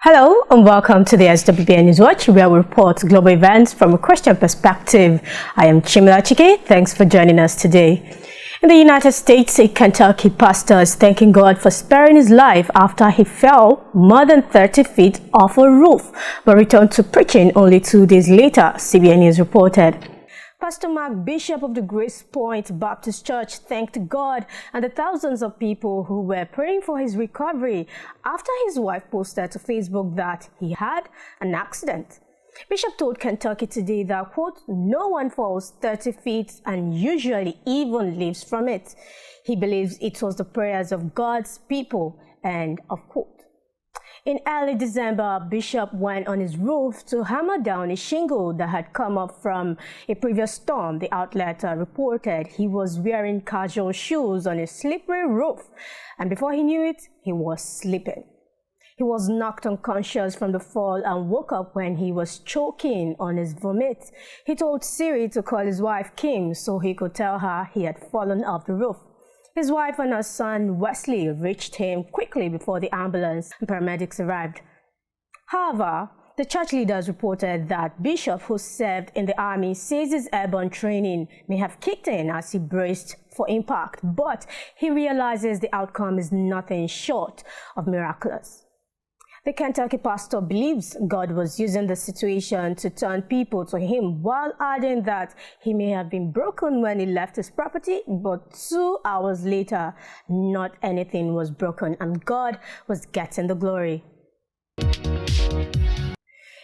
Hello and welcome to the SWBN News Watch, where we report global events from a Christian perspective. I am Chimila Chike. Thanks for joining us today. In the United States, a Kentucky pastor is thanking God for sparing his life after he fell more than 30 feet off a roof, but returned to preaching only 2 days later, CBN News reported. Pastor Mark, Bishop of the Grace Point Baptist Church, thanked God and the thousands of people who were praying for his recovery after his wife posted to Facebook that he had an accident. Bishop told Kentucky Today that, quote, "No one falls 30 feet and usually even lives from it. He believes it was the prayers of God's people," end of quote. In early December, Bishop went on his roof to hammer down a shingle that had come up from a previous storm. The outlet reported he was wearing casual shoes on a slippery roof, and before he knew it, he was sleeping. He was knocked unconscious from the fall and woke up when he was choking on his vomit. He told Siri to call his wife Kim so he could tell her he had fallen off the roof. His wife and her son Wesley reached him quickly before the ambulance and paramedics arrived. However, the church leaders reported that Bishop, who served in the army, says his airborne training may have kicked in as he braced for impact, but he realizes the outcome is nothing short of miraculous. The Kentucky pastor believes God was using the situation to turn people to him, while adding that he may have been broken when he left his property, but 2 hours later, not anything was broken and God was getting the glory.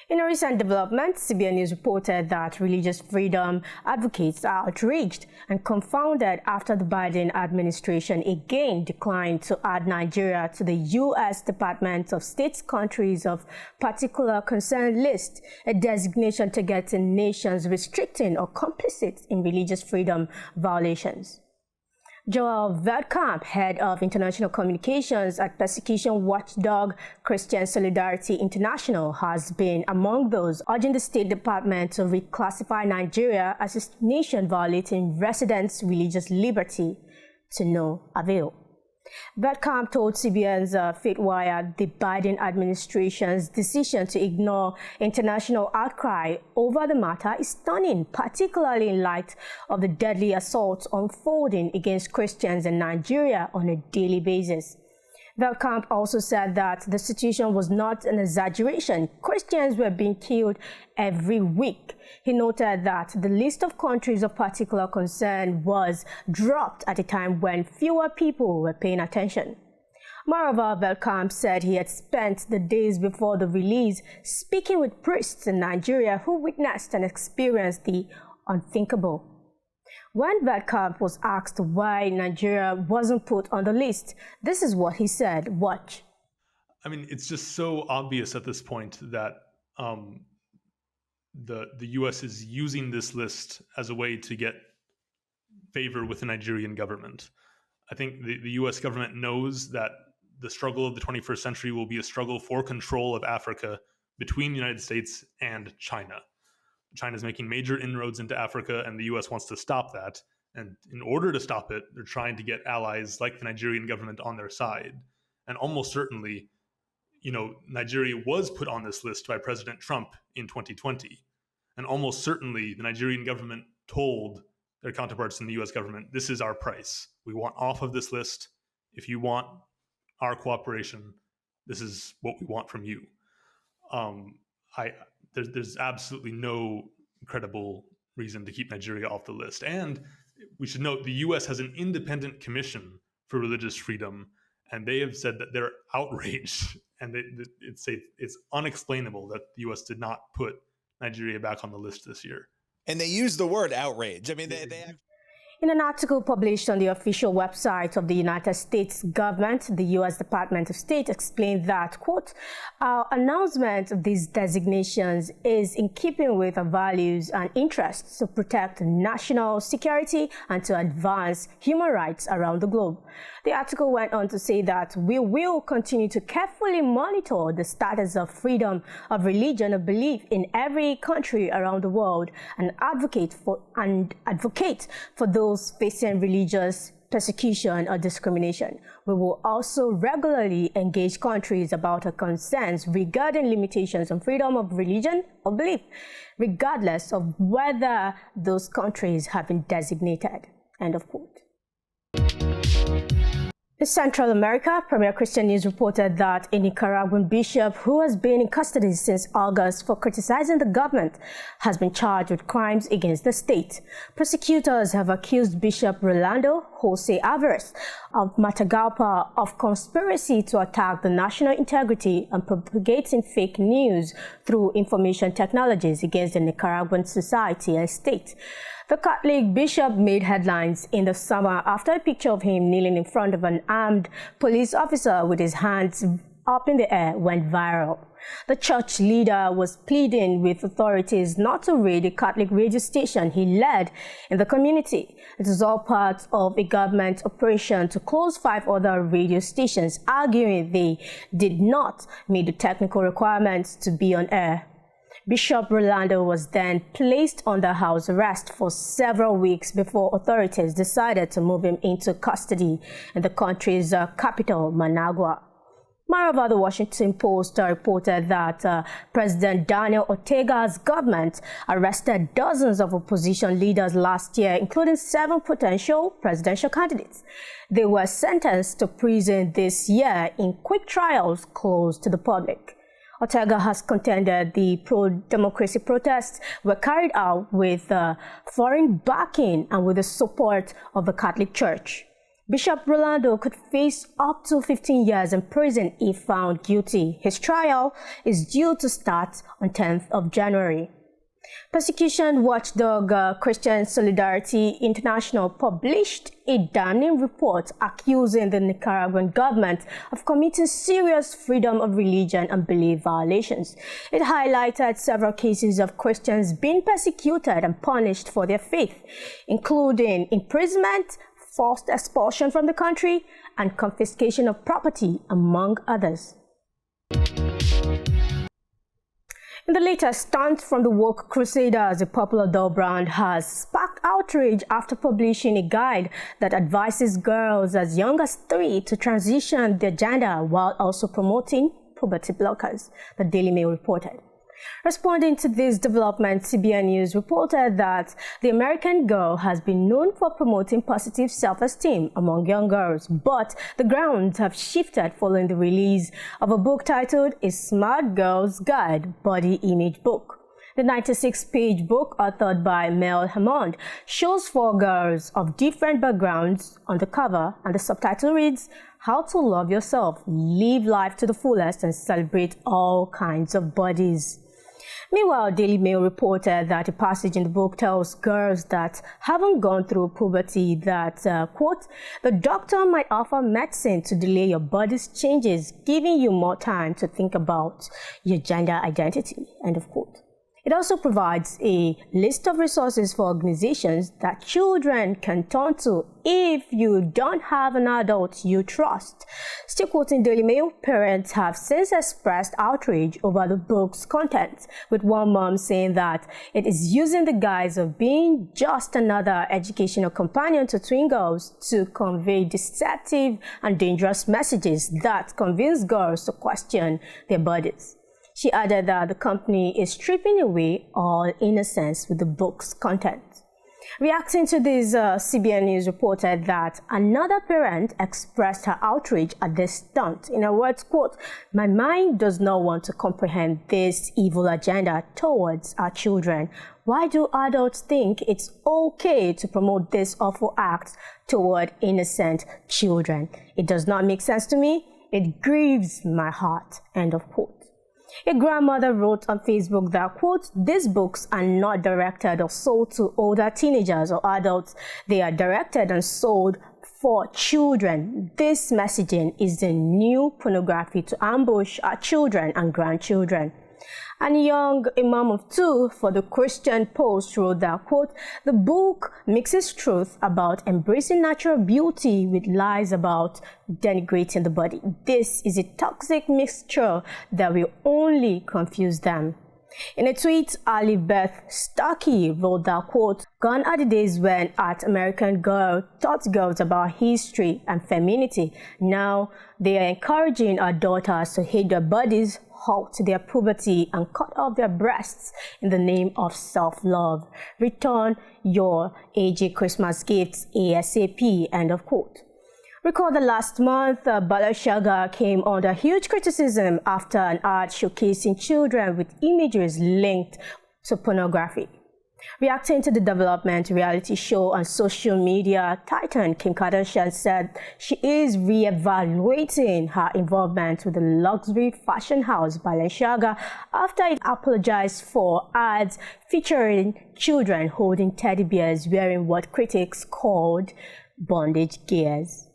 In a recent development, CBN News reported that religious freedom advocates are outraged and confounded after the Biden administration again declined to add Nigeria to the U.S. Department of State's countries of particular concern list, a designation targeting nations restricting or complicit in religious freedom violations. Joel Veldkamp, head of international communications at persecution watchdog Christian Solidarity International, has been among those urging the State Department to reclassify Nigeria as a nation violating residents' religious liberty to no avail. Veldkamp told CBN's FaithWire the Biden administration's decision to ignore international outcry over the matter is stunning, particularly in light of the deadly assaults unfolding against Christians in Nigeria on a daily basis. Veldkamp also said that the situation was not an exaggeration. Christians were being killed every week. He noted that the list of countries of particular concern was dropped at a time when fewer people were paying attention. Moreover, Veldkamp said he had spent the days before the release speaking with priests in Nigeria who witnessed and experienced the unthinkable. When Veldkamp was asked why Nigeria wasn't put on the list, this is what he said. Watch. I mean, it's just so obvious at this point that the U.S. is using this list as a way to get favor with the Nigerian government. I think the U.S. government knows that the struggle of the 21st century will be a struggle for control of Africa between the United States and China. China's making major inroads into Africa, and the U.S. wants to stop that. And in order to stop it, they're trying to get allies like the Nigerian government on their side. And almost certainly, Nigeria was put on this list by President Trump in 2020. And almost certainly, the Nigerian government told their counterparts in the U.S. government, this is our price. We want off of this list. If you want our cooperation, this is what we want from you. There's absolutely no credible reason to keep Nigeria off the list. And we should note the U.S. has an independent commission for religious freedom, and they have said that they're outraged, and it's unexplainable that the U.S. did not put Nigeria back on the list this year. And they use the word outrage. I mean, they In an article published on the official website of the United States government, the U.S. Department of State explained that, quote, "Our announcement of these designations is in keeping with our values and interests to protect national security and to advance human rights around the globe." The article went on to say that we will continue to carefully monitor the status of freedom of religion or belief in every country around the world and advocate for those facing religious persecution, or discrimination. We will also regularly engage countries about our concerns regarding limitations on freedom of religion or belief, regardless of whether those countries have been designated. End of quote. In Central America, Premier Christian News reported that a Nicaraguan bishop who has been in custody since August for criticizing the government has been charged with crimes against the state. Prosecutors have accused Bishop Rolando Jose Alvarez of Matagalpa of conspiracy to attack the national integrity and propagating fake news through information technologies against the Nicaraguan society and state. The Catholic bishop made headlines in the summer after a picture of him kneeling in front of an armed police officer with his hands up in the air went viral. The church leader was pleading with authorities not to raid a Catholic radio station he led in the community. It is all part of a government operation to close 5 other radio stations, arguing they did not meet the technical requirements to be on air. Bishop Rolando was then placed under house arrest for several weeks before authorities decided to move him into custody in the country's capital, Managua. Moreover, the Washington Post reported that President Daniel Ortega's government arrested dozens of opposition leaders last year, including 7 potential presidential candidates. They were sentenced to prison this year in quick trials closed to the public. Ortega has contended the pro-democracy protests were carried out with foreign backing and with the support of the Catholic Church. Bishop Rolando could face up to 15 years in prison if found guilty. His trial is due to start on 10th of January. Persecution watchdog Christian Solidarity International published a damning report accusing the Nicaraguan government of committing serious freedom of religion and belief violations. It highlighted several cases of Christians being persecuted and punished for their faith, including imprisonment, forced expulsion from the country, and confiscation of property, among others. In the latest stunt from the woke crusaders, a popular doll brand has sparked outrage after publishing a guide that advises girls as young as 3 to transition their gender while also promoting puberty blockers, the Daily Mail reported. Responding to this development, CBN News reported that the American Girl has been known for promoting positive self-esteem among young girls, but the grounds have shifted following the release of a book titled A Smart Girl's Guide Body Image Book. The 96-page book, authored by Mel Hammond, shows 4 girls of different backgrounds on the cover, and the subtitle reads, How to Love Yourself, Live Life to the Fullest, and Celebrate All Kinds of Bodies. Meanwhile, Daily Mail reported that a passage in the book tells girls that haven't gone through puberty that, quote, the doctor might offer medicine to delay your body's changes, giving you more time to think about your gender identity, end of quote. It also provides a list of resources for organizations that children can turn to if you don't have an adult you trust. Still quoting Daily Mail, parents have since expressed outrage over the book's content, with one mom saying that it is using the guise of being just another educational companion to twin girls to convey deceptive and dangerous messages that convince girls to question their bodies. She added that the company is stripping away all innocence with the book's content. Reacting to this, CBN News reported that another parent expressed her outrage at this stunt. In her words, quote, my mind does not want to comprehend this evil agenda towards our children. Why do adults think it's okay to promote this awful act toward innocent children? It does not make sense to me. It grieves my heart, end of quote. A grandmother wrote on Facebook that, quote, these books are not directed or sold to older teenagers or adults. They are directed and sold for children. This messaging is the new pornography to ambush our children and grandchildren. And a young imam of 2 for the Christian Post wrote that, quote, the book mixes truth about embracing natural beauty with lies about denigrating the body. This is a toxic mixture that will only confuse them. In a tweet, Ali Beth Starkey wrote that, quote, "Gone are the days when Art American Girl taught girls about history and femininity. Now they are encouraging our daughters to hate their bodies, halt their puberty, and cut off their breasts in the name of self-love. Return your AG Christmas gifts ASAP," end of quote. Recall that last month, Balenciaga came under huge criticism after an ad showcasing children with images linked to pornography. Reacting to the development, reality show on social media titan Kim Kardashian said she is re-evaluating her involvement with the luxury fashion house Balenciaga after it apologized for ads featuring children holding teddy bears wearing what critics called bondage gears.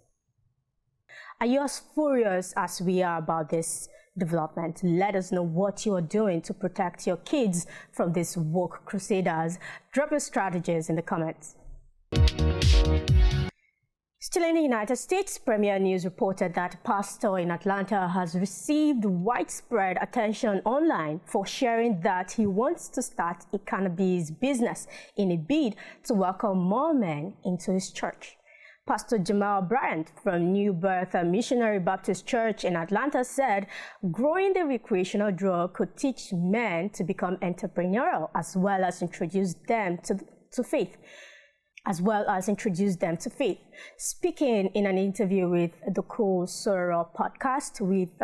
Are you as furious as we are about this development? Let us know what you are doing to protect your kids from these woke crusaders. Drop your strategies in the comments. Still in the United States, Premier News reported that a pastor in Atlanta has received widespread attention online for sharing that he wants to start a cannabis business in a bid to welcome more men into his church. Pastor Jamal Bryant from New Birth Missionary Baptist Church in Atlanta said growing the recreational drug could teach men to become entrepreneurial as well as introduce them to faith. Speaking in an interview with the Cool Sorrow podcast with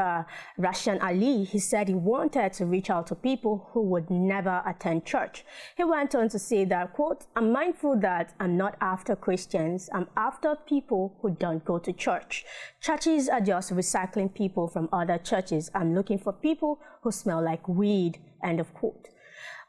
Rashan Ali, he said he wanted to reach out to people who would never attend church. He went on to say that, quote, "I'm mindful that I'm not after Christians, I'm after people who don't go to church. Churches are just recycling people from other churches. I'm looking for people who smell like weed," end of quote.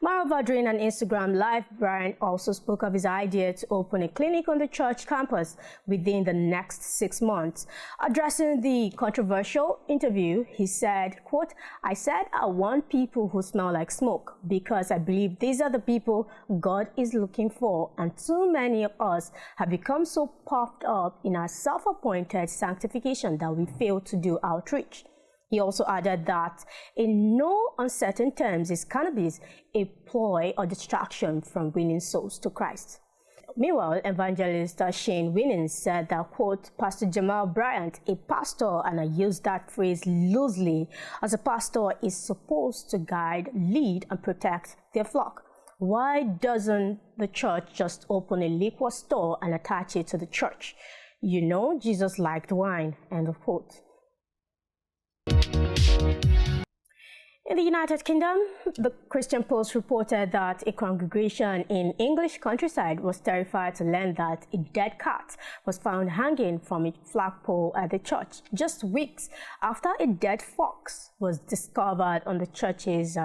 Moreover, during an Instagram Live, Brian also spoke of his idea to open a clinic on the church campus within the next 6 months. Addressing the controversial interview, he said, quote, "I said I want people who smell like smoke because I believe these are the people God is looking for, and too many of us have become so puffed up in our self-appointed sanctification that we fail to do outreach." He also added that in no uncertain terms is cannabis a ploy or distraction from winning souls to Christ. Meanwhile, evangelist Shane Winans said that, quote, "Pastor Jamal Bryant, a pastor, and I use that phrase loosely, as a pastor is supposed to guide, lead, and protect their flock. Why doesn't the church just open a liquor store and attach it to the church? You know, Jesus liked wine," end of quote. In the United Kingdom, the Christian Post reported that a congregation in English countryside was terrified to learn that a dead cat was found hanging from a flagpole at the church just weeks after a dead fox was discovered on the church's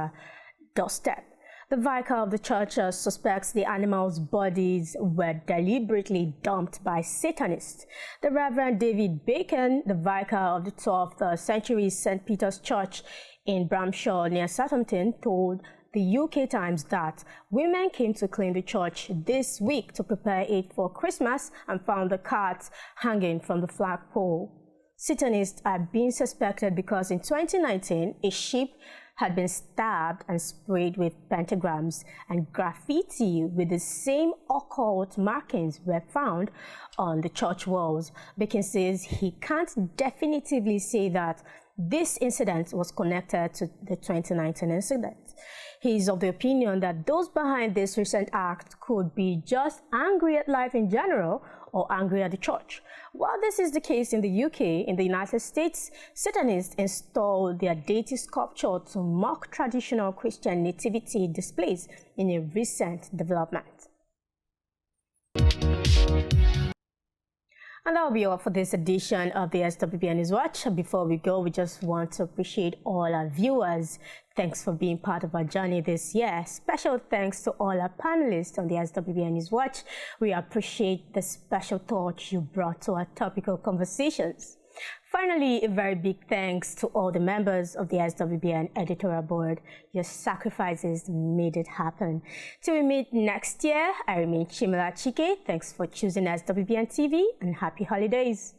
doorstep. The vicar of the church suspects the animals' bodies were deliberately dumped by Satanists. The Reverend David Bacon, the vicar of the 12th century St. Peter's Church in Bramshaw near Southampton, told the UK Times that women came to clean the church this week to prepare it for Christmas and found the cat hanging from the flagpole. Satanists are being suspected because in 2019, a sheep had been stabbed and sprayed with pentagrams, and graffiti with the same occult markings were found on the church walls. Bacon says he can't definitively say that this incident was connected to the 2019 incident. He is of the opinion that those behind this recent act could be just angry at life in general or angry at the church. While this is the case in the UK, in the United States, Satanists installed their deity sculpture to mock traditional Christian nativity displays in a recent development. And that will be all for this edition of the SWBN News Watch. Before we go, we just want to appreciate all our viewers. Thanks for being part of our journey this year. Special thanks to all our panelists on the SWBN News Watch. We appreciate the special touch you brought to our topical conversations. Finally, a very big thanks to all the members of the SWBN editorial board. Your sacrifices made it happen. Till we meet next year, I remain Chimela Chike. Thanks for choosing SWBN TV and happy holidays.